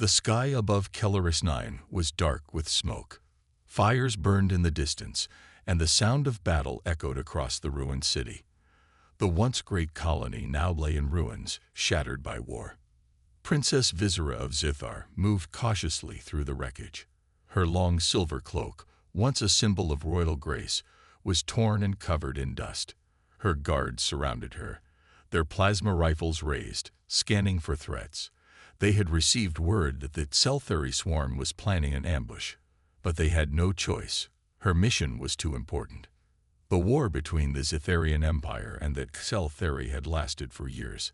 The sky above Kelleris 9 was dark with smoke. Fires burned in the distance, and the sound of battle echoed across the ruined city. The once great colony now lay in ruins, shattered by war. Princess Visera of Zithar moved cautiously through the wreckage. Her long silver cloak, once a symbol of royal grace, was torn and covered in dust. Her guards surrounded her, their plasma rifles raised, scanning for threats. They had received word that the Scifi swarm was planning an ambush, but they had no choice. Her mission was too important. The war between the Zitharian Empire and the Scifi had lasted for years.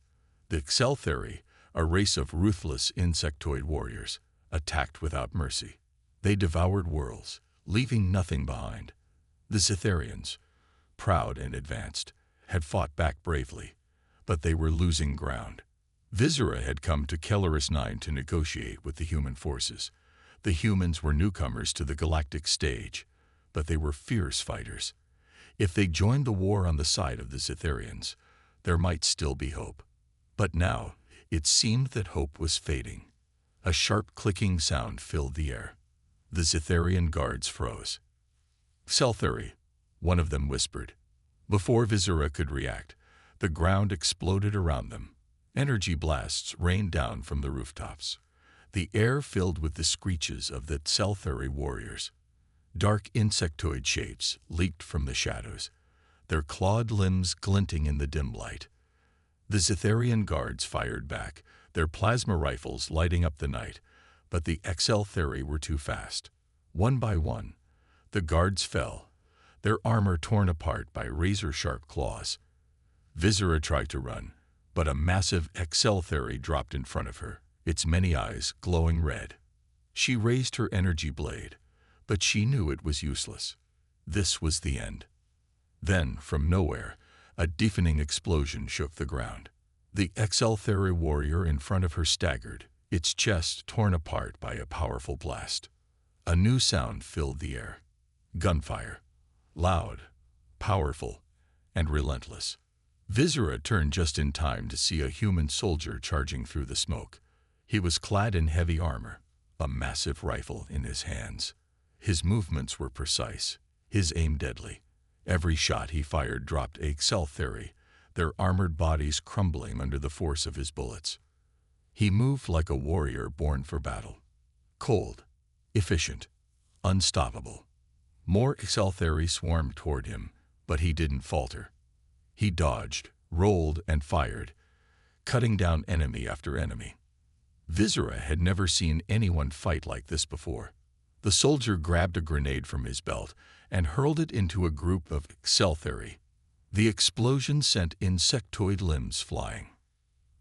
The Scifi, a race of ruthless insectoid warriors, attacked without mercy. They devoured worlds, leaving nothing behind. The Zitharians, proud and advanced, had fought back bravely, but they were losing ground. Visera had come to Kelleris 9 to negotiate with the human forces. The humans were newcomers to the galactic stage, but they were fierce fighters. If they joined the war on the side of the Zitharians, there might still be hope. But now, it seemed that hope was fading. A sharp clicking sound filled the air. The Zitharian guards froze. "Scifi," one of them whispered. Before Visera could react, the ground exploded around them. Energy blasts rained down from the rooftops. The air filled with the screeches of the Scifi warriors. Dark insectoid shapes leaped from the shadows, their clawed limbs glinting in the dim light. The Zitharian guards fired back, their plasma rifles lighting up the night, but the Scifi were too fast. One by one, the guards fell, their armor torn apart by razor-sharp claws. Visera tried to run, but a massive Scifi dropped in front of her, its many eyes glowing red. She raised her energy blade, but she knew it was useless. This was the end. Then, from nowhere, a deafening explosion shook the ground. The Scifi warrior in front of her staggered, its chest torn apart by a powerful blast. A new sound filled the air. Gunfire. Loud, powerful, and relentless. Visera turned just in time to see a human soldier charging through the smoke. He was clad in heavy armor, a massive rifle in his hands. His movements were precise, his aim deadly. Every shot he fired dropped a Scifi, their armored bodies crumbling under the force of his bullets. He moved like a warrior born for battle. Cold, efficient, unstoppable. More Scifi swarmed toward him, but he didn't falter. He dodged, rolled, and fired, cutting down enemy after enemy. Visera had never seen anyone fight like this before. The soldier grabbed a grenade from his belt and hurled it into a group of Scifi. The explosion sent insectoid limbs flying.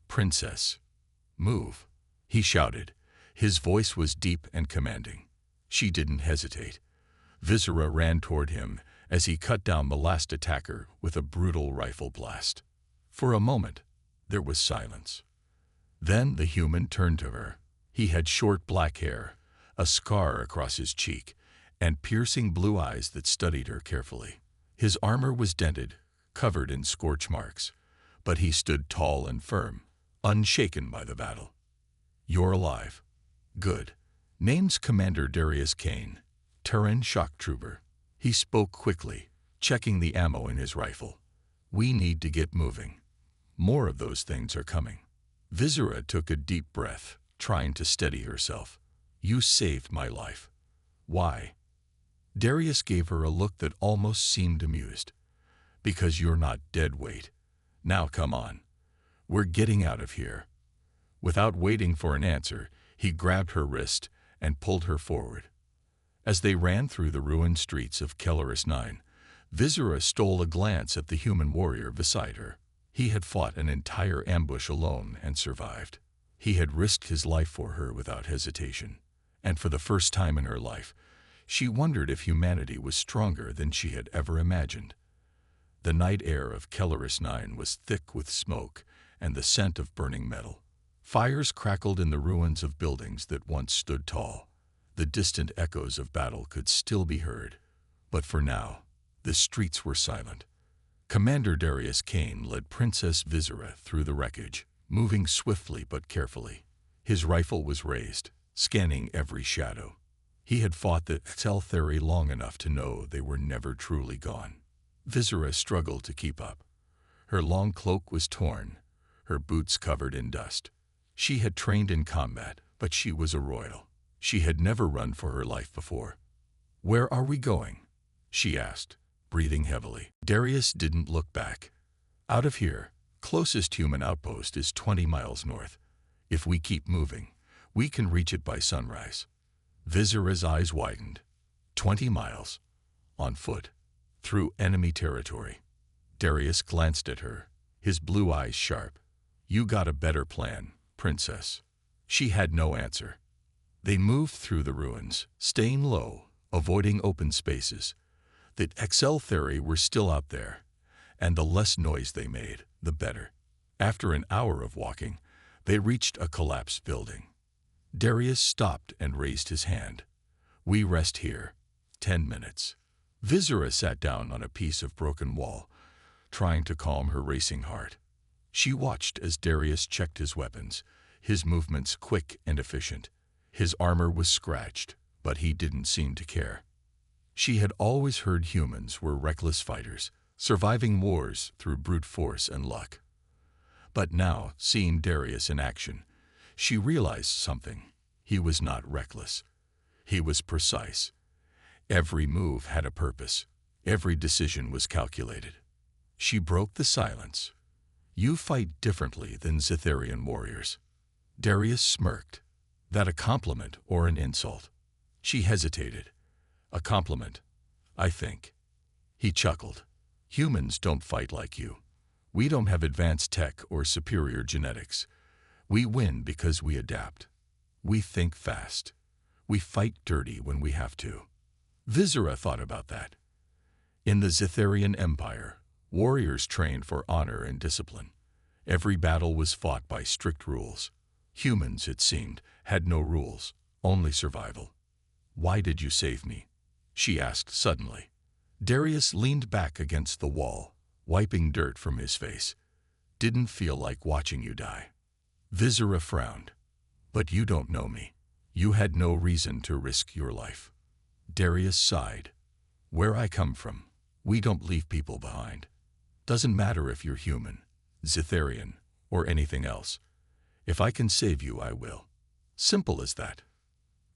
"Princess, move," he shouted. His voice was deep and commanding. She didn't hesitate. Visera ran toward him as he cut down the last attacker with a brutal rifle blast. For a moment, there was silence. Then the human turned to her. He had short black hair, a scar across his cheek, and piercing blue eyes that studied her carefully. His armor was dented, covered in scorch marks, but he stood tall and firm, unshaken by the battle. "You're alive. Good." Name's Commander Darius Cain, Terran shock trooper. He spoke quickly, checking the ammo in his rifle. "We need to get moving. More of those things are coming." Visera took a deep breath, trying to steady herself. "You saved my life." "Why?" Darius gave her a look that almost seemed amused. "Because you're not dead weight. Now come on. We're getting out of here." Without waiting for an answer, he grabbed her wrist and pulled her forward. As they ran through the ruined streets of Kelleris 9, Visera stole a glance at the human warrior beside her. He had fought an entire ambush alone and survived. He had risked his life for her without hesitation. And for the first time in her life, she wondered if humanity was stronger than she had ever imagined. The night air of Kelleris 9 was thick with smoke and the scent of burning metal. Fires crackled in the ruins of buildings that once stood tall. The distant echoes of battle could still be heard, but for now, the streets were silent. Commander Darius Cain led Princess Visera through the wreckage, moving swiftly but carefully. His rifle was raised, scanning every shadow. He had fought the Cain long enough to know they were never truly gone. Visera struggled to keep up. Her long cloak was torn, her boots covered in dust. She had trained in combat, but she was a royal. She had never run for her life before. "Where are we going?" she asked, breathing heavily. Darius didn't look back. "Out of here. Closest human outpost is 20 miles north. If we keep moving, we can reach it by sunrise." Visera's eyes widened. 20 miles? On foot? Through enemy territory? Darius glanced at her, his blue eyes sharp. "You got a better plan, princess." She had no answer. They moved through the ruins, staying low, avoiding open spaces. The Cain were still out there, and the less noise they made, the better. After an hour of walking, they reached a collapsed building. Darius stopped and raised his hand. "We rest here. 10 minutes. Visera sat down on a piece of broken wall, trying to calm her racing heart. She watched as Darius checked his weapons, his movements quick and efficient. His armor was scratched, but he didn't seem to care. She had always heard humans were reckless fighters, surviving wars through brute force and luck. But now, seeing Darius in action, she realized something. He was not reckless. He was precise. Every move had a purpose. Every decision was calculated. She broke the silence. "You fight differently than Zitharian warriors." Darius smirked. That a compliment or an insult? She hesitated. "A compliment, I think." He chuckled. "Humans don't fight like you. We don't have advanced tech or superior genetics. We win because we adapt. We think fast. We fight dirty when we have to." Visera thought about that. In the Zitharian Empire, warriors trained for honor and discipline. Every battle was fought by strict rules. Humans, it seemed, had no rules, only survival. "Why did you save me?" she asked suddenly. Darius leaned back against the wall, wiping dirt from his face. "Didn't feel like watching you die." Visera frowned. "But you don't know me. You had no reason to risk your life." Darius sighed. "Where I come from, we don't leave people behind. Doesn't matter if you're human, Zitharian, or anything else. If I can save you, I will. Simple as that."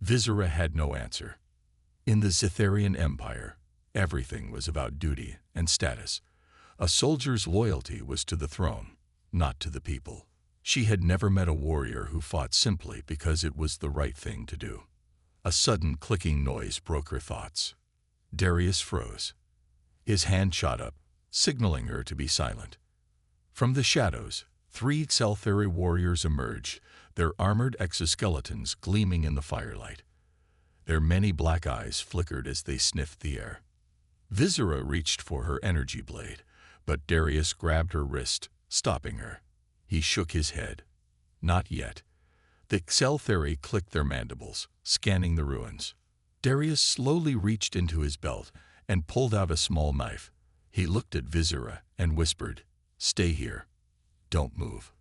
Visera had no answer. In the Zitharian Empire, everything was about duty and status. A soldier's loyalty was to the throne, not to the people. She had never met a warrior who fought simply because it was the right thing to do. A sudden clicking noise broke her thoughts. Darius froze. His hand shot up, signaling her to be silent. From the shadows, 3 Cain warriors emerged, their armored exoskeletons gleaming in the firelight. Their many black eyes flickered as they sniffed the air. Visera reached for her energy blade, but Darius grabbed her wrist, stopping her. He shook his head. "Not yet." The Cain clicked their mandibles, scanning the ruins. Darius slowly reached into his belt and pulled out a small knife. He looked at Visera and whispered, "Stay here. Don't move."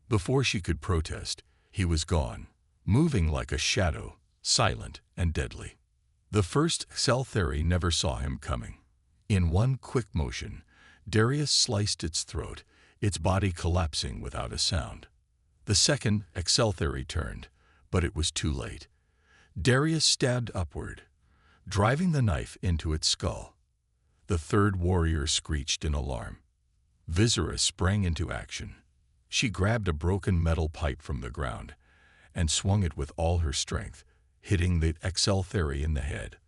Before she could protest, he was gone, moving like a shadow, silent and deadly. The first Cain never saw him coming. In one quick motion, Darius sliced its throat, its body collapsing without a sound. The second Cain turned, but it was too late. Darius stabbed upward, driving the knife into its skull. The third warrior screeched in alarm. Visera sprang into action. She grabbed a broken metal pipe from the ground and swung it with all her strength, hitting the Cain in the head.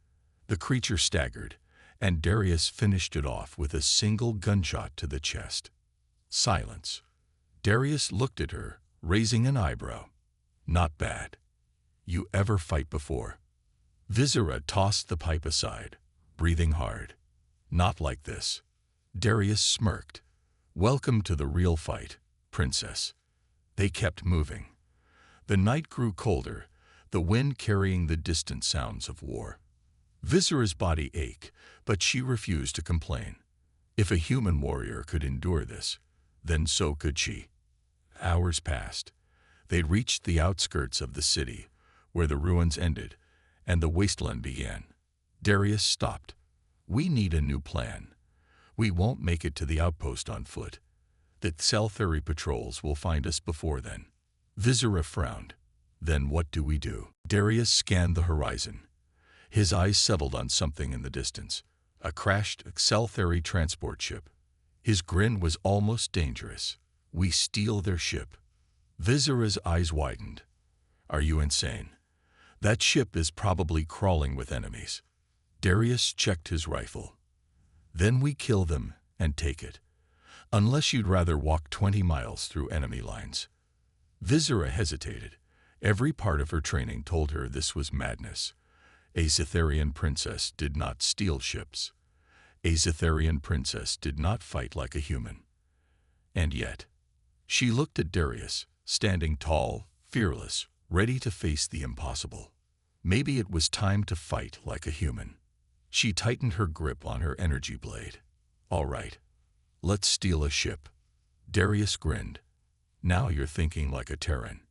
The creature staggered, and Darius finished it off with a single gunshot to the chest. Silence. Darius looked at her, raising an eyebrow. "Not bad. You ever fight before?" Visera tossed the pipe aside, breathing hard. "Not like this." Darius smirked. "Welcome to the real fight, princess." They kept moving. The night grew colder, the wind carrying the distant sounds of war. Visera's body ached, but she refused to complain. If a human warrior could endure this, then so could she. Hours passed. They reached the outskirts of the city, where the ruins ended, and the wasteland began. Darius stopped. "We need a new plan. We won't make it to the outpost on foot. The Scifi patrols will find us before then." Visera frowned. "Then what do we do?" Darius scanned the horizon. His eyes settled on something in the distance, a crashed Scifi transport ship. His grin was almost dangerous. "We steal their ship." Visera's eyes widened. "Are you insane? That ship is probably crawling with enemies." Darius checked his rifle. "Then we kill them and take it. Unless you'd rather walk 20 miles through enemy lines." Visera hesitated. Every part of her training told her this was madness. A Zitharian princess did not steal ships. A Zitharian princess did not fight like a human. And yet, she looked at Darius, standing tall, fearless, ready to face the impossible. Maybe it was time to fight like a human. She tightened her grip on her energy blade. "All right, let's steal a ship." Darius grinned. "Now you're thinking like a Terran."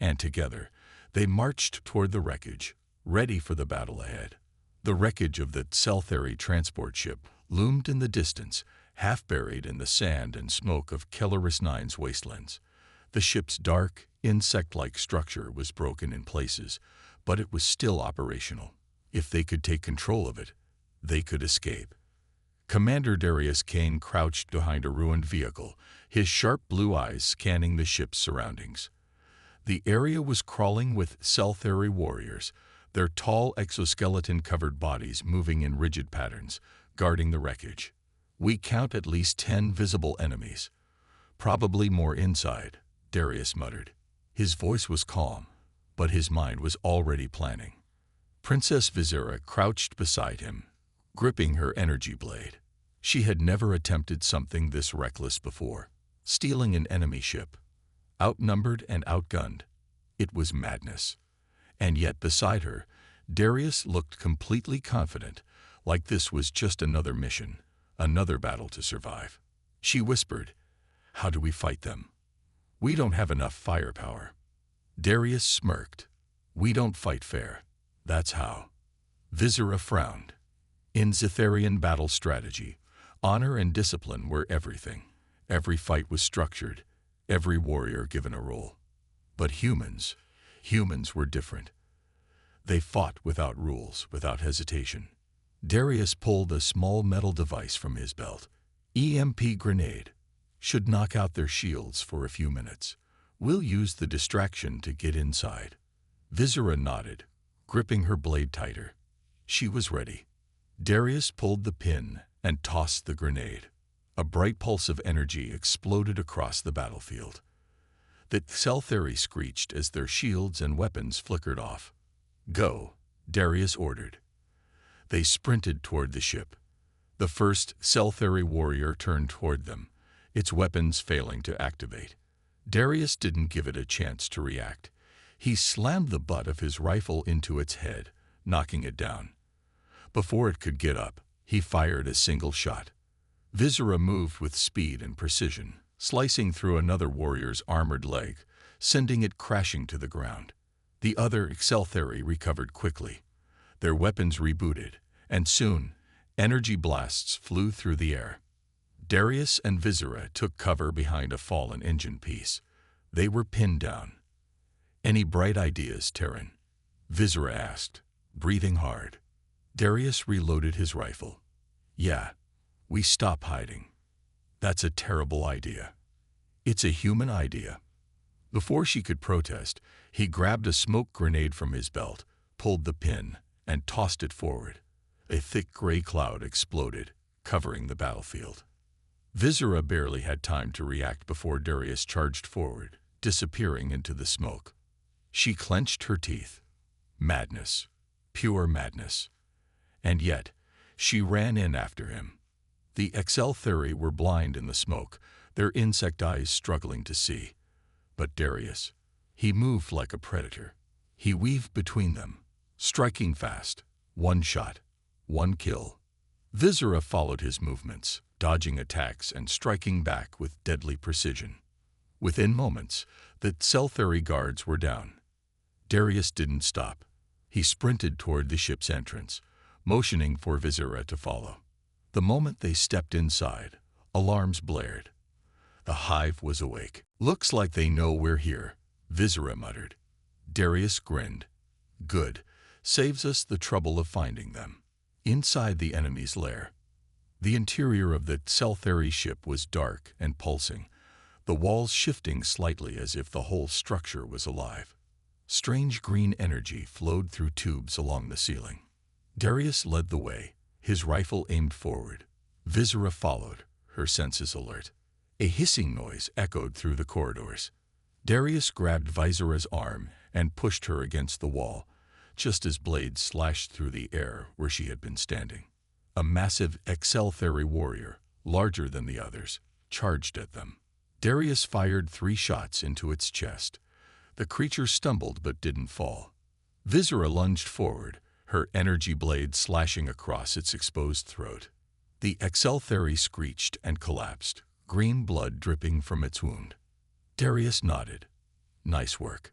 And together, they marched toward the wreckage, ready for the battle ahead. The wreckage of the Scifi transport ship loomed in the distance, half buried in the sand and smoke of Kelleris 9's wastelands. The ship's dark, insect-like structure was broken in places, but it was still operational. If they could take control of it, they could escape. Commander Darius Cain crouched behind a ruined vehicle, his sharp blue eyes scanning the ship's surroundings. The area was crawling with Scifi warriors, their tall exoskeleton-covered bodies moving in rigid patterns, guarding the wreckage. "We count at least 10 visible enemies. Probably more inside," Darius muttered. His voice was calm, but his mind was already planning. Princess Visera crouched beside him, gripping her energy blade. She had never attempted something this reckless before. Stealing an enemy ship. Outnumbered and outgunned. It was madness. And yet beside her, Darius looked completely confident, like this was just another mission, another battle to survive. She whispered, "How do we fight them?" "We don't have enough firepower." Darius smirked. "We don't fight fair. That's how." Visera frowned. In Zitharian battle strategy, honor and discipline were everything. Every fight was structured, every warrior given a role. But humans were different. They fought without rules, without hesitation. Darius pulled a small metal device from his belt. EMP grenade. Should knock out their shields for a few minutes. We'll use the distraction to get inside. Visera nodded, gripping her blade tighter. She was ready. Darius pulled the pin and tossed the grenade. A bright pulse of energy exploded across the battlefield. The Scifi screeched as their shields and weapons flickered off. "Go," Darius ordered. They sprinted toward the ship. The first Scifi warrior turned toward them, its weapons failing to activate. Darius didn't give it a chance to react. He slammed the butt of his rifle into its head, knocking it down. Before it could get up, he fired a single shot. Visera moved with speed and precision, slicing through another warrior's armored leg, sending it crashing to the ground. The other Scifi recovered quickly. Their weapons rebooted, and soon, energy blasts flew through the air. Darius and Visera took cover behind a fallen engine piece. They were pinned down. "Any bright ideas, Terran?" Visera asked, breathing hard. Darius reloaded his rifle. "Yeah, we stop hiding." "That's a terrible idea." "It's a human idea." Before she could protest, he grabbed a smoke grenade from his belt, pulled the pin, and tossed it forward. A thick gray cloud exploded, covering the battlefield. Visera barely had time to react before Darius charged forward, disappearing into the smoke. She clenched her teeth. Madness. Pure madness. And yet, she ran in after him. The Scifi were blind in the smoke, their insect eyes struggling to see. But Darius, he moved like a predator. He weaved between them, striking fast. One shot, one kill. Visera followed his movements, dodging attacks and striking back with deadly precision. Within moments, the Scifi guards were down. Darius didn't stop. He sprinted toward the ship's entrance, motioning for Visera to follow. The moment they stepped inside, alarms blared. The hive was awake. "Looks like they know we're here," Visera muttered. Darius grinned. "Good. Saves us the trouble of finding them." Inside the enemy's lair, the interior of the Scifi ship was dark and pulsing, the walls shifting slightly as if the whole structure was alive. Strange green energy flowed through tubes along the ceiling. Darius led the way, his rifle aimed forward. Visera followed, her senses alert. A hissing noise echoed through the corridors. Darius grabbed Visera's arm and pushed her against the wall, just as blades slashed through the air where she had been standing. A massive Scifi warrior, larger than the others, charged at them. Darius fired 3 shots into its chest. The creature stumbled but didn't fall. Visera lunged forward, her energy blade slashing across its exposed throat. The Scifi screeched and collapsed, green blood dripping from its wound. Darius nodded. "Nice work."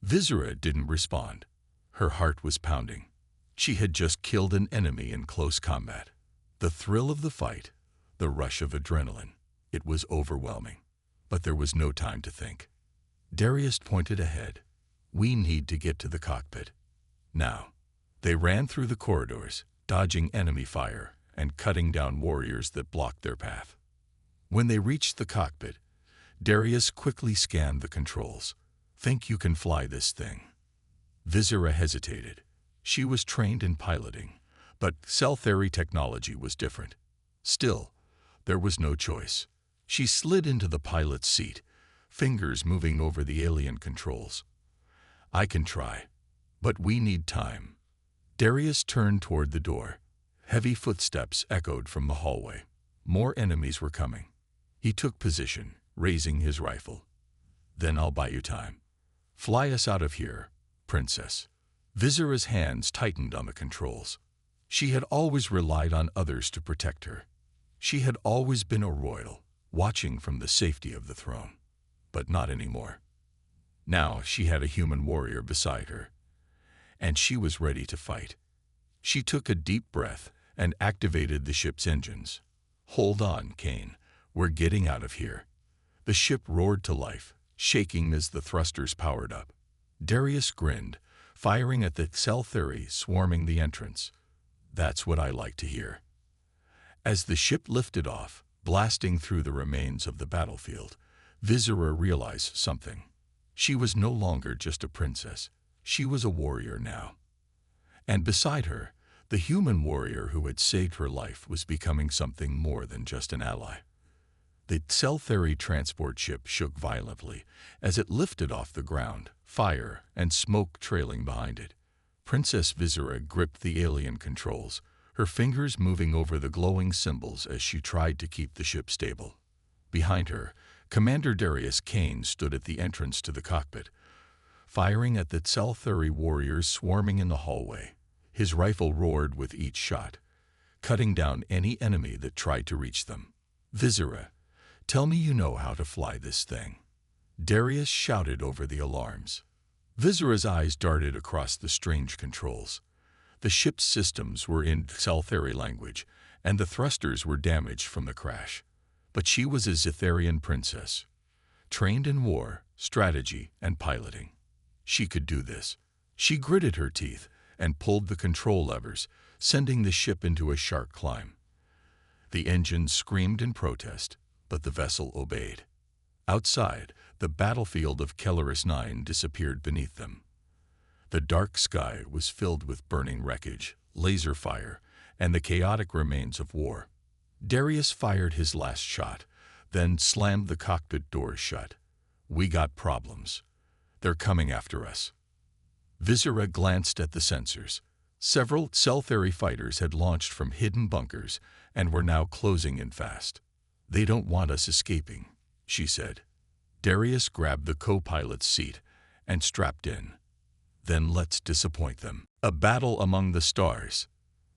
Visera didn't respond. Her heart was pounding. She had just killed an enemy in close combat. The thrill of the fight, the rush of adrenaline, it was overwhelming. But there was no time to think. Darius pointed ahead. "We need to get to the cockpit. Now." They ran through the corridors, dodging enemy fire and cutting down warriors that blocked their path. When they reached the cockpit, Darius quickly scanned the controls. "Think you can fly this thing?" Visera hesitated. She was trained in piloting, but Scifi technology was different. Still, there was no choice. She slid into the pilot's seat, fingers moving over the alien controls. "I can try, but we need time." Darius turned toward the door. Heavy footsteps echoed from the hallway. More enemies were coming. He took position, raising his rifle. "Then I'll buy you time. Fly us out of here, Princess." Visera's hands tightened on the controls. She had always relied on others to protect her. She had always been a royal, watching from the safety of the throne. But not anymore. Now she had a human warrior beside her, and she was ready to fight. She took a deep breath and activated the ship's engines. "Hold on, Cain. We're getting out of here." The ship roared to life, shaking as the thrusters powered up. Darius grinned, firing at the Scifi swarming the entrance. "That's what I like to hear." As the ship lifted off, blasting through the remains of the battlefield, Visera realized something. She was no longer just a princess. She was a warrior now. And beside her, the human warrior who had saved her life was becoming something more than just an ally. The Scifi transport ship shook violently as it lifted off the ground, fire and smoke trailing behind it. Princess Visera gripped the alien controls, her fingers moving over the glowing symbols as she tried to keep the ship stable. Behind her, Commander Darius Cain stood at the entrance to the cockpit, firing at the Scifi warriors swarming in the hallway. His rifle roared with each shot, cutting down any enemy that tried to reach them. "Visera, tell me you know how to fly this thing." Darius shouted over the alarms. Visera's eyes darted across the strange controls. The ship's systems were in Scifi language, and the thrusters were damaged from the crash. But she was a Zitharian princess, trained in war, strategy, and piloting. She could do this. She gritted her teeth and pulled the control levers, sending the ship into a sharp climb. The engines screamed in protest, but the vessel obeyed. Outside, the battlefield of Kelleris 9 disappeared beneath them. The dark sky was filled with burning wreckage, laser fire, and the chaotic remains of war. Darius fired his last shot, then slammed the cockpit doors shut. "We got problems. They're coming after us." Visera glanced at the sensors. Several Scifi fighters had launched from hidden bunkers and were now closing in fast. "They don't want us escaping," she said. Darius grabbed the co-pilot's seat and strapped in. "Then let's disappoint them." A battle among the stars.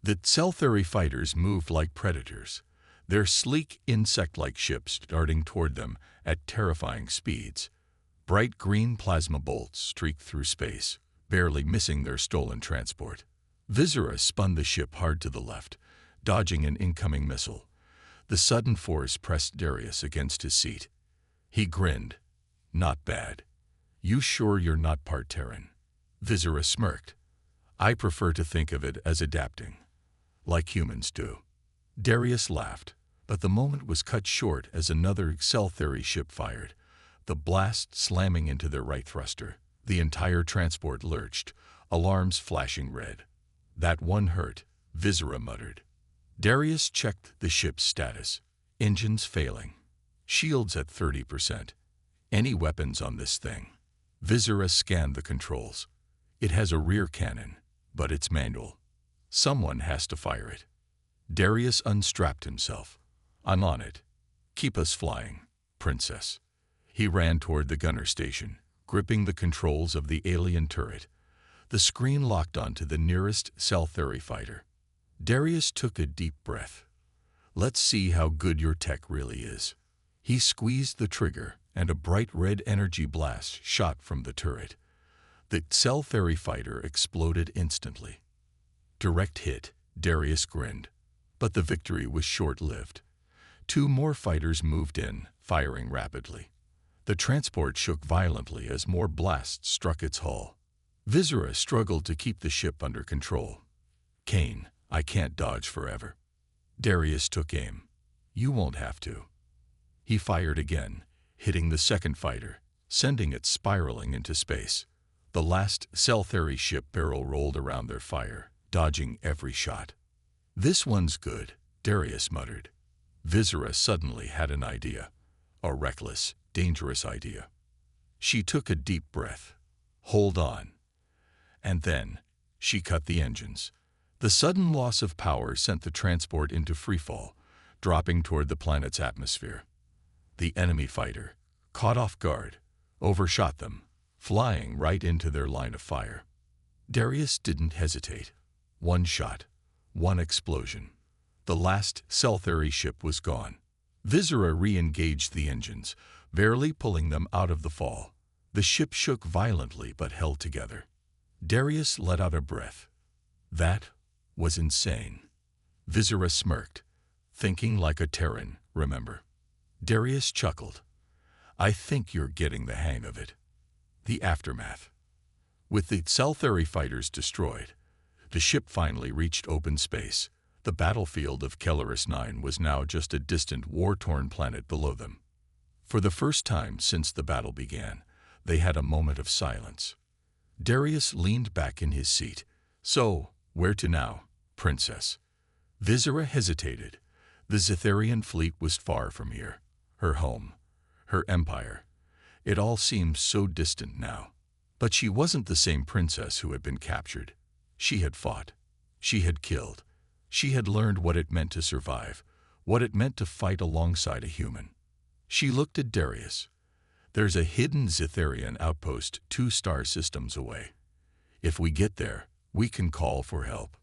The Scifi fighters moved like predators, their sleek insect-like ships darting toward them at terrifying speeds. Bright green plasma bolts streaked through space, barely missing their stolen transport. Viscera spun the ship hard to the left, dodging an incoming missile. The sudden force pressed Darius against his seat. He grinned. "Not bad. You sure you're not part Terran?" Viscera smirked. "I prefer to think of it as adapting, like humans do." Darius laughed, but the moment was cut short as another Scifi ship fired, the blast slamming into their right thruster. The entire transport lurched, alarms flashing red. "That one hurt," Viscera muttered. Darius checked the ship's status. Engines failing. Shields at 30%. Any weapons on this thing? Viscera scanned the controls. It has a rear cannon, but it's manual. Someone has to fire it. Darius unstrapped himself. "I'm on it. Keep us flying, Princess." He ran toward the gunner station, gripping the controls of the alien turret. The screen locked onto the nearest Scifi fighter. Darius took a deep breath. "Let's see how good your tech really is." He squeezed the trigger, and a bright red energy blast shot from the turret. The Scifi fighter exploded instantly. Direct hit, Darius grinned. But the victory was short-lived. 2 more fighters moved in, firing rapidly. The transport shook violently as more blasts struck its hull. Viscera struggled to keep the ship under control. "Cain, I can't dodge forever." Darius took aim. "You won't have to." He fired again, hitting the second fighter, sending it spiraling into space. The last Scifi ship barrel rolled around their fire, dodging every shot. "This one's good," Darius muttered. Viscera suddenly had an idea. A reckless, dangerous idea. She took a deep breath. "Hold on." And then, she cut the engines. The sudden loss of power sent the transport into freefall, dropping toward the planet's atmosphere. The enemy fighter, caught off guard, overshot them, flying right into their line of fire. Darius didn't hesitate. One shot. One explosion. The last Scifi ship was gone. Viscera re-engaged the engines, barely pulling them out of the fall. The ship shook violently but held together. Darius let out a breath. That was insane. Viscera smirked. "Thinking like a Terran, remember?" Darius chuckled. "I think you're getting the hang of it." The aftermath. With the Scifi fighters destroyed, the ship finally reached open space. The battlefield of Kelleris 9 was now just a distant, war-torn planet below them. For the first time since the battle began, they had a moment of silence. Darius leaned back in his seat. "So, where to now, Princess?" Viscera hesitated. The Zetharian fleet was far from here. Her home. Her empire. It all seemed so distant now. But she wasn't the same princess who had been captured. She had fought. She had killed. She had learned what it meant to survive, what it meant to fight alongside a human. She looked at Darius. "There's a hidden Zetharian outpost 2 star systems away. If we get there, we can call for help."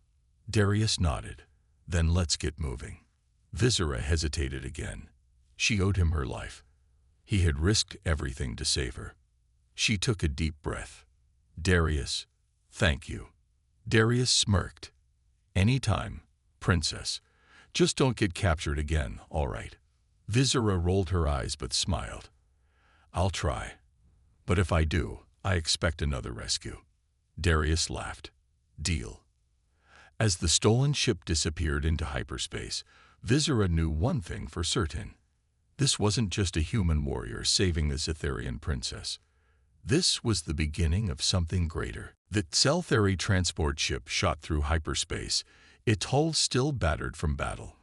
Darius nodded. "Then let's get moving." Viscera hesitated again. She owed him her life. He had risked everything to save her. She took a deep breath. "Darius, thank you." Darius smirked. "Anytime, Princess. Just don't get captured again, all right?" Viscera rolled her eyes but smiled. "I'll try. But if I do, I expect another rescue." Darius laughed. "Deal." As the stolen ship disappeared into hyperspace, Viscera knew one thing for certain. This wasn't just a human warrior saving the Zetharian princess. This was the beginning of something greater. The Scifi transport ship shot through hyperspace, its hull still battered from battle.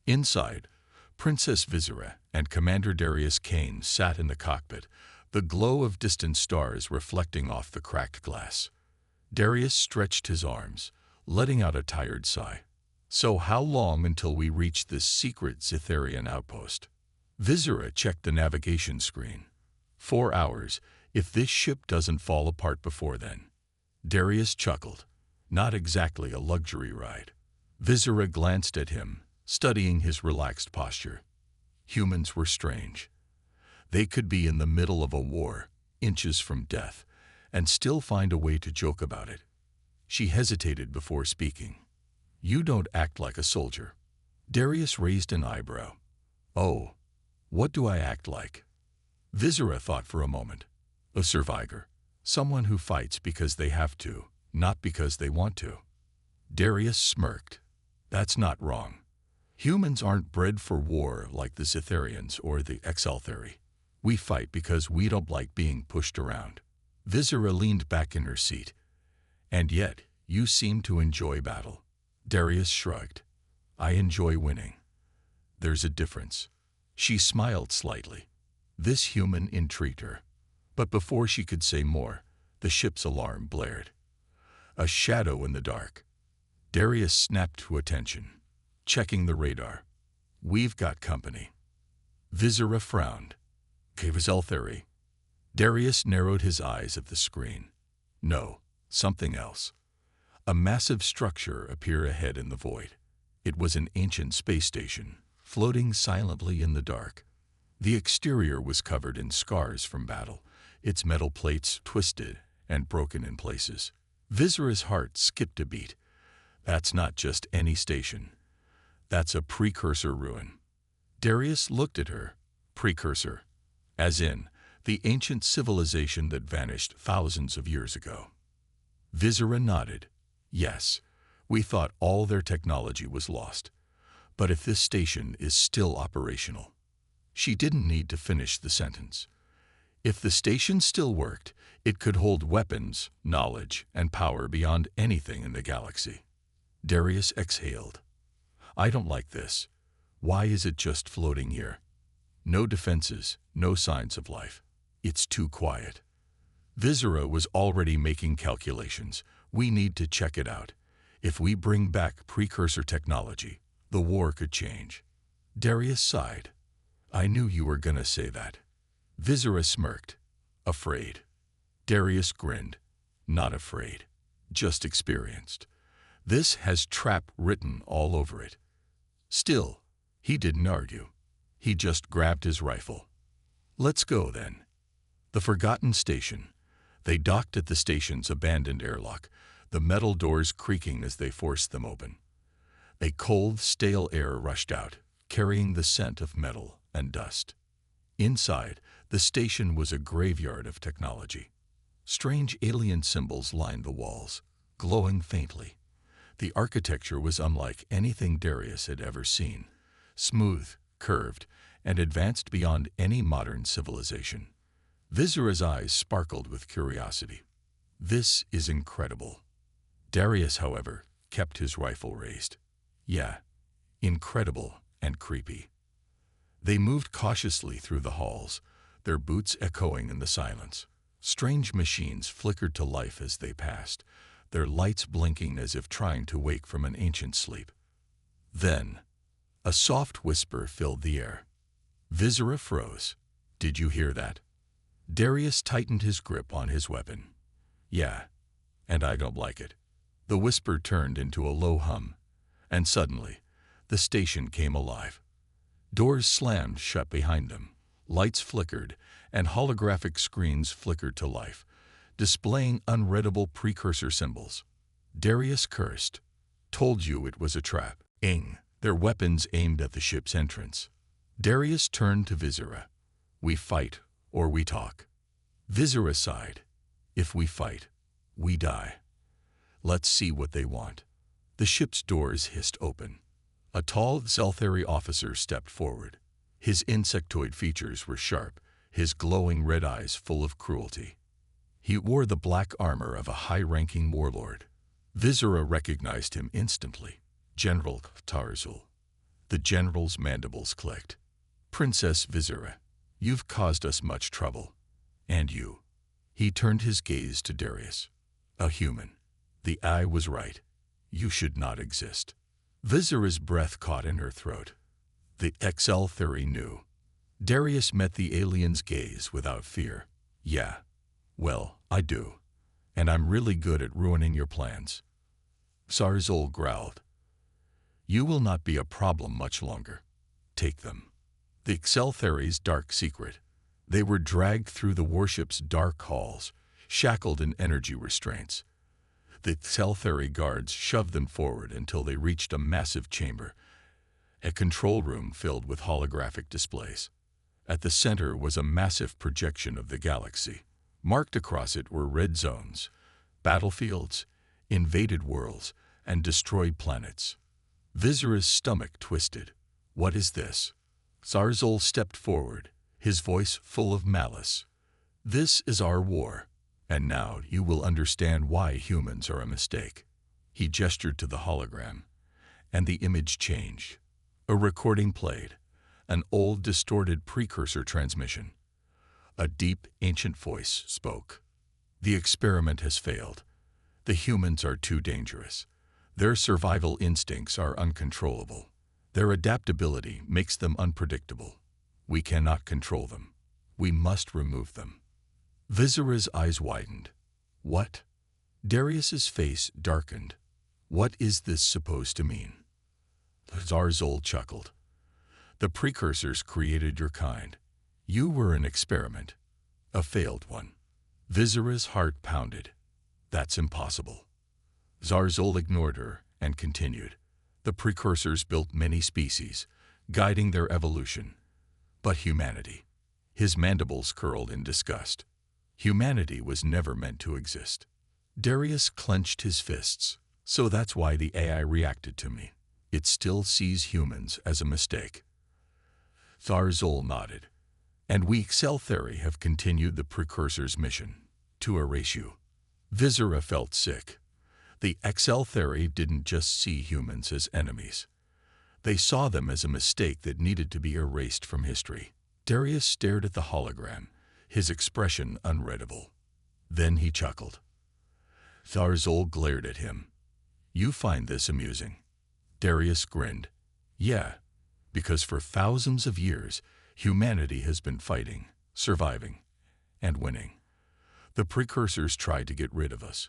Inside, Princess Viscera and Commander Darius Cain sat in the cockpit, the glow of distant stars reflecting off the cracked glass. Darius stretched his arms, letting out a tired sigh. "So how long until we reach this secret Zetharian outpost?" Viscera checked the navigation screen. 4 hours, if this ship doesn't fall apart before then. Darius chuckled. Not exactly a luxury ride. Viscera glanced at him, studying his relaxed posture. Humans were strange. They could be in the middle of a war, inches from death, and still find a way to joke about it. She hesitated before speaking. "You don't act like a soldier." Darius raised an eyebrow. "Oh, what do I act like?" Visera thought for a moment. "A survivor. Someone who fights because they have to, not because they want to." Darius smirked. "That's not wrong. Humans aren't bred for war like the Cytherians or the Exaltheri. We fight because we don't like being pushed around." Visera leaned back in her seat. "And yet, you seem to enjoy battle." Darius shrugged. "I enjoy winning." "There's a difference." She smiled slightly. This human intrigued her. But before she could say more, the ship's alarm blared. A shadow in the dark. Darius snapped to attention, checking the radar. "We've got company." Visera frowned. "Exaltheri." Darius narrowed his eyes at the screen. "No, something else." A massive structure appeared ahead in the void. It was an ancient space station, floating silently in the dark. The exterior was covered in scars from battle, its metal plates twisted and broken in places. Visera's heart skipped a beat. That's not just any station. That's a precursor ruin. Darius looked at her. Precursor. As in, the ancient civilization that vanished thousands of years ago. Visera nodded. "Yes, we thought all their technology was lost. But if this station is still operational..." She didn't need to finish the sentence. If the station still worked, it could hold weapons, knowledge, and power beyond anything in the galaxy. Darius exhaled. "I don't like this. Why is it just floating here? No defenses, no signs of life. It's too quiet." Visera was already making calculations. "We need to check it out. If we bring back precursor technology, the war could change." Darius sighed. "I knew you were gonna say that." Visera smirked. "Afraid?" Darius grinned. "Not afraid. Just experienced. This has trap written all over it." Still, he didn't argue. He just grabbed his rifle. "Let's go, then." The forgotten station. They docked at the station's abandoned airlock, the metal doors creaking as they forced them open. A cold, stale air rushed out, carrying the scent of metal and dust. Inside, the station was a graveyard of technology. Strange alien symbols lined the walls, glowing faintly. The architecture was unlike anything Darius had ever seen, smooth, curved, and advanced beyond any modern civilization. Visera's eyes sparkled with curiosity. "This is incredible." Darius, however, kept his rifle raised. "Yeah, incredible and creepy." They moved cautiously through the halls, their boots echoing in the silence. Strange machines flickered to life as they passed, their lights blinking as if trying to wake from an ancient sleep. Then, a soft whisper filled the air. Visera froze. "Did you hear that?" Darius tightened his grip on his weapon. "Yeah, and I don't like it." The whisper turned into a low hum, and suddenly, the station came alive. Doors slammed shut behind them, lights flickered, and holographic screens flickered to life, displaying unreadable precursor symbols. Darius cursed. "Told you it was a trap." Ing, their weapons aimed at the ship's entrance. Darius turned to Visera. "We fight, or we talk." Visera sighed. "If we fight, we die. Let's see what they want." The ship's doors hissed open. A tall Xalthari officer stepped forward. His insectoid features were sharp, his glowing red eyes full of cruelty. He wore the black armor of a high-ranking warlord. Visera recognized him instantly. General Tarzul. The general's mandibles clicked. "Princess Visera, you've caused us much trouble. And you." He turned his gaze to Darius. "A human. The eye was right. You should not exist." Visera's breath caught in her throat. The Exaltheri knew. Darius met the alien's gaze without fear. "Yeah. Well, I do. And I'm really good at ruining your plans." Tarzul growled. You will not be a problem much longer. Take them. The Kelleris' dark secret. They were dragged through the warship's dark halls, shackled in energy restraints. The Kelleris guards shoved them forward until they reached a massive chamber, a control room filled with holographic displays. At the center was a massive projection of the galaxy. Marked across it were red zones, battlefields, invaded worlds, and destroyed planets. Vizira's stomach twisted. What is this? Zarzul stepped forward, his voice full of malice. This is our war, and now you will understand why humans are a mistake. He gestured to the hologram, and the image changed. A recording played, an old distorted precursor transmission. A deep, ancient voice spoke. The experiment has failed. The humans are too dangerous. Their survival instincts are uncontrollable. Their adaptability makes them unpredictable. We cannot control them. We must remove them. Vizira's eyes widened. What? Darius's face darkened. What is this supposed to mean? Zarzul chuckled. The precursors created your kind. You were an experiment, a failed one. Vizira's heart pounded. That's impossible. Zarzul ignored her and continued. The precursors built many species, guiding their evolution. But humanity. His mandibles curled in disgust. Humanity was never meant to exist. Darius clenched his fists. So that's why the AI reacted to me. It still sees humans as a mistake. Zarzul nodded. And we Kelleris have continued the precursor's mission, to erase you. Vizira felt sick. The Kelleris didn't just see humans as enemies. They saw them as a mistake that needed to be erased from history. Darius stared at the hologram, his expression unreadable. Then he chuckled. Zarzul glared at him. You find this amusing? Darius grinned. Yeah, because for thousands of years, humanity has been fighting, surviving, and winning. The precursors tried to get rid of us,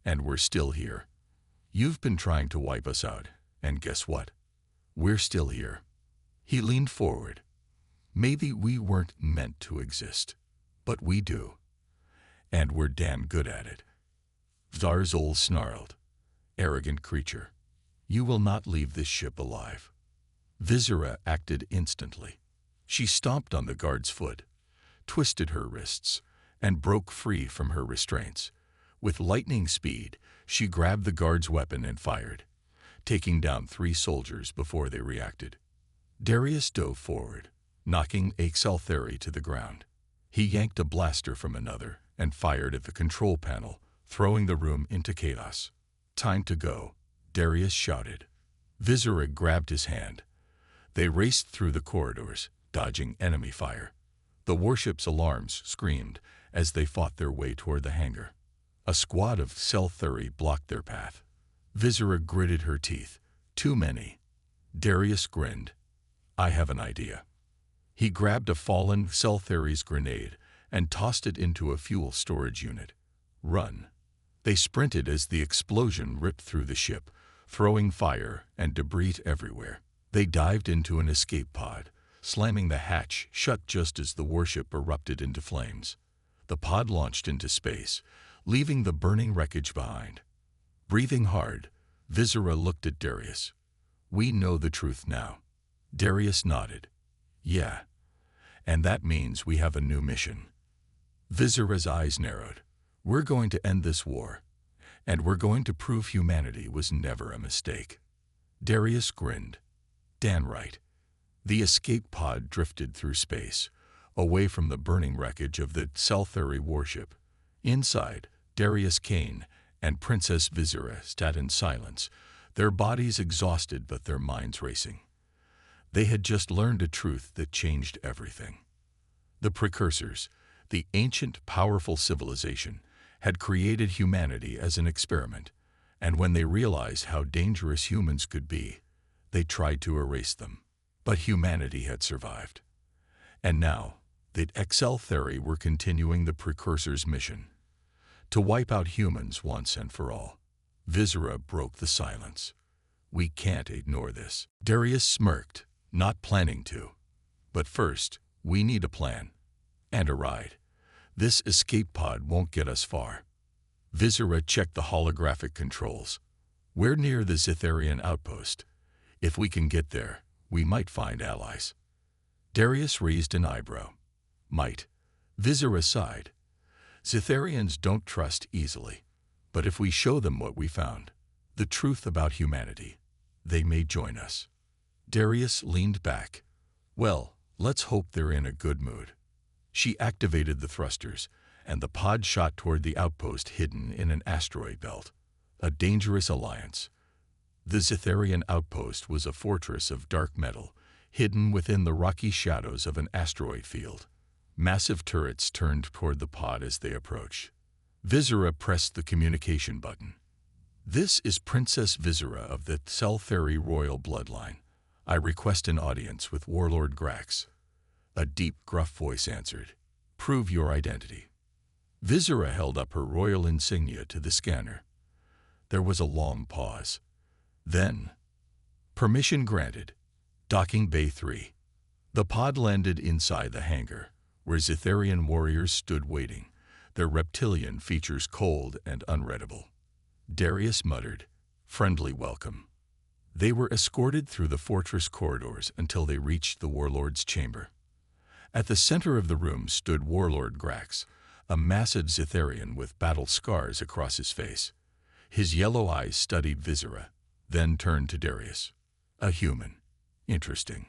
and we're still here. You've been trying to wipe us out, and guess what? We're still here. He leaned forward. Maybe we weren't meant to exist, but we do. And we're damn good at it. Zarzul snarled. Arrogant creature. You will not leave this ship alive. Vizira acted instantly. She stomped on the guard's foot, twisted her wrists, and broke free from her restraints. With lightning speed, she grabbed the guard's weapon and fired, taking down 3 soldiers before they reacted. Darius dove forward, knocking a Kelleris to the ground. He yanked a blaster from another and fired at the control panel, throwing the room into chaos. Time to go, Darius shouted. Vizira grabbed his hand. They raced through the corridors, dodging enemy fire. The warship's alarms screamed as they fought their way toward the hangar. A squad of Kelleris blocked their path. Vizira gritted her teeth. Too many. Darius grinned. I have an idea. He grabbed a fallen Kelleris grenade and tossed it into a fuel storage unit. Run. They sprinted as the explosion ripped through the ship, throwing fire and debris everywhere. They dived into an escape pod, slamming the hatch shut just as the warship erupted into flames. The pod launched into space, leaving the burning wreckage behind. Breathing hard, Vizira looked at Darius. We know the truth now. Darius nodded. Yeah, and that means we have a new mission. Vizira's eyes narrowed. We're going to end this war, and we're going to prove humanity was never a mistake. Darius grinned. Dan right. The escape pod drifted through space, away from the burning wreckage of the Kelleris warship. Inside, Darius, Cain, and Princess Vizira sat in silence, their bodies exhausted but their minds racing. They had just learned a truth that changed everything. The precursors, the ancient, powerful civilization, had created humanity as an experiment, and when they realized how dangerous humans could be, they tried to erase them. But humanity had survived. And now, the Kelleris were continuing the precursor's mission, to wipe out humans once and for all. Vizira broke the silence. We can't ignore this. Darius smirked, not planning to. But first, we need a plan. And a ride. This escape pod won't get us far. Viscera checked the holographic controls. We're near the Zitharian outpost. If we can get there, we might find allies. Darius raised an eyebrow. Might. Viscera sighed. Zitharians don't trust easily. But if we show them what we found, the truth about humanity, they may join us. Darius leaned back. Well, let's hope they're in a good mood. She activated the thrusters, and the pod shot toward the outpost hidden in an asteroid belt. A dangerous alliance. The Zitharian outpost was a fortress of dark metal, hidden within the rocky shadows of an asteroid field. Massive turrets turned toward the pod as they approached. Viscera pressed the communication button. This is Princess Viscera of the Seltheri royal bloodline. I request an audience with Warlord Grax. A deep, gruff voice answered. Prove your identity. Viscera held up her royal insignia to the scanner. There was a long pause. Then, permission granted. Docking Bay 3. The pod landed inside the hangar, where Zitharian warriors stood waiting, their reptilian features cold and unreadable. Darius muttered, friendly welcome. They were escorted through the fortress corridors until they reached the warlord's chamber. At the center of the room stood Warlord Grax, a massive Zitharian with battle scars across his face. His yellow eyes studied Viscera, then turned to Darius. A human. Interesting.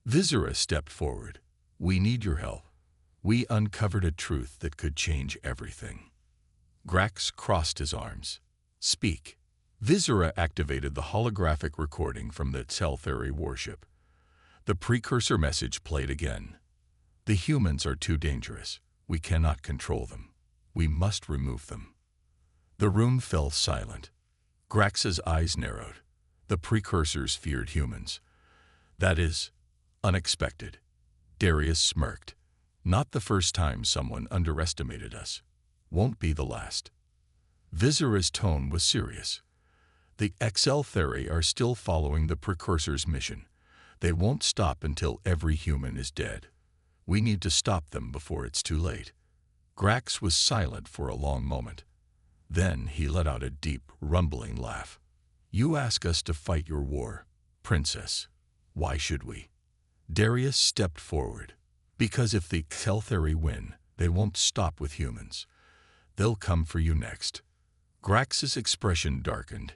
Viscera stepped forward. We need your help. We uncovered a truth that could change everything. Grax crossed his arms. Speak. Viscera activated the holographic recording from the Seltheri warship. The precursor message played again. The humans are too dangerous. We cannot control them. We must remove them. The room fell silent. Grax's eyes narrowed. The precursors feared humans. That is unexpected. Darius smirked. Not the first time someone underestimated us. Won't be the last. Viscera's tone was serious. The Seltheri are still following the precursor's mission. They won't stop until every human is dead. We need to stop them before it's too late. Grax was silent for a long moment. Then he let out a deep, rumbling laugh. You ask us to fight your war, Princess. Why should we? Darius stepped forward. Because if the Seltheri win, they won't stop with humans. They'll come for you next. Grax's expression darkened.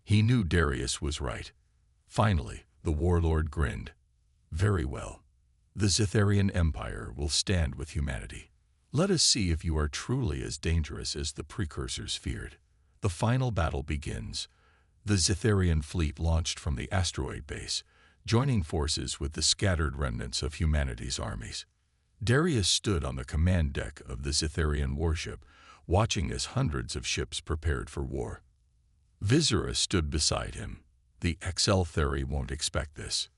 He knew Darius was right. Finally, the warlord grinned. Very well. The Zitharian Empire will stand with humanity. Let us see if you are truly as dangerous as the precursors feared. The final battle begins. The Zitharian fleet launched from the asteroid base, joining forces with the scattered remnants of humanity's armies. Darius stood on the command deck of the Zitharian warship, watching as hundreds of ships prepared for war. Viscera stood beside him. The Seltheri won't expect this.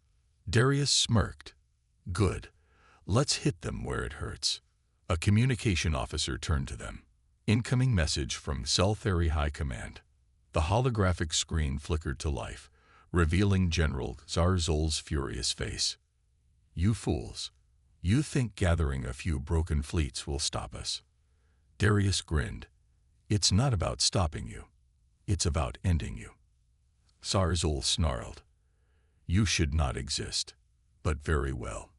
Darius smirked. Good. Let's hit them where it hurts. A communication officer turned to them. Incoming message from Seltheri High Command. The holographic screen flickered to life, revealing General Zarzul's furious face. You fools. You think gathering a few broken fleets will stop us. Darius grinned. It's not about stopping you. It's about ending you. Zarzul snarled. You should not exist. But very well.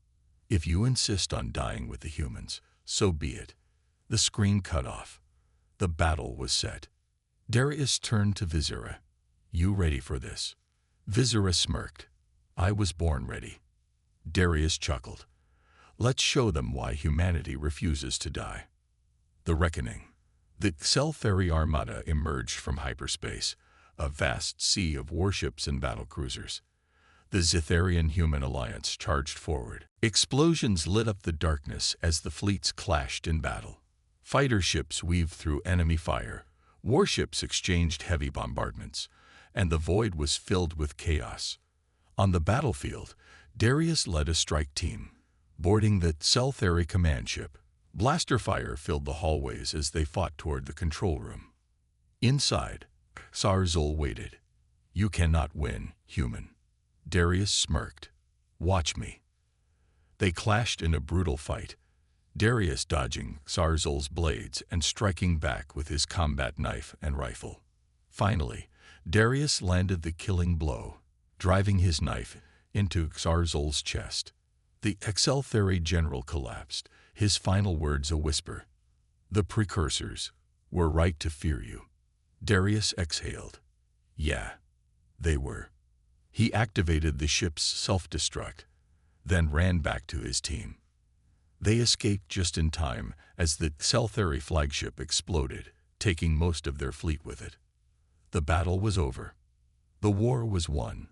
If you insist on dying with the humans, so be it. The screen cut off. The battle was set. Darius turned to Viscera. You ready for this? Viscera smirked. I was born ready. Darius chuckled. Let's show them why humanity refuses to die. The Reckoning. The Seltheri Armada emerged from hyperspace, a vast sea of warships and battlecruisers. The Zitharian Human Alliance charged forward. Explosions lit up the darkness as the fleets clashed in battle. Fighter ships weaved through enemy fire, warships exchanged heavy bombardments, and the void was filled with chaos. On the battlefield, Darius led a strike team, boarding the Seltheri command ship. Blaster fire filled the hallways as they fought toward the control room. Inside, Zarzul waited. You cannot win, human. Darius smirked. Watch me. They clashed in a brutal fight, Darius dodging Zarzal's blades and striking back with his combat knife and rifle. Finally, Darius landed the killing blow, driving his knife into Zarzal's chest. The Exeltheri general collapsed, his final words a whisper. The precursors were right to fear you. Darius exhaled. Yeah, they were. He activated the ship's self-destruct, then ran back to his team. They escaped just in time as the Exeltheri flagship exploded, taking most of their fleet with it. The battle was over. The war was won.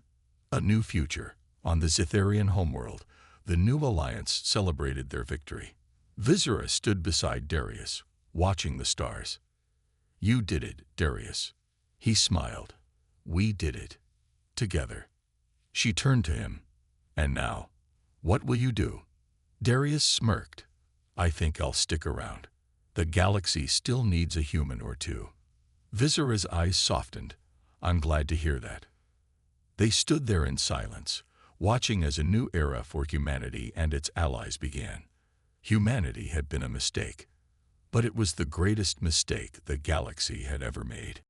A new future. On the Zitharian homeworld, the new alliance celebrated their victory. Visera stood beside Darius, watching the stars. You did it, Darius. He smiled. We did it. Together. She turned to him. And now, what will you do? Darius smirked. I think I'll stick around. The galaxy still needs a human or two. Visera's eyes softened. I'm glad to hear that. They stood there in silence, watching as a new era for humanity and its allies began. Humanity had been a mistake, but it was the greatest mistake the galaxy had ever made.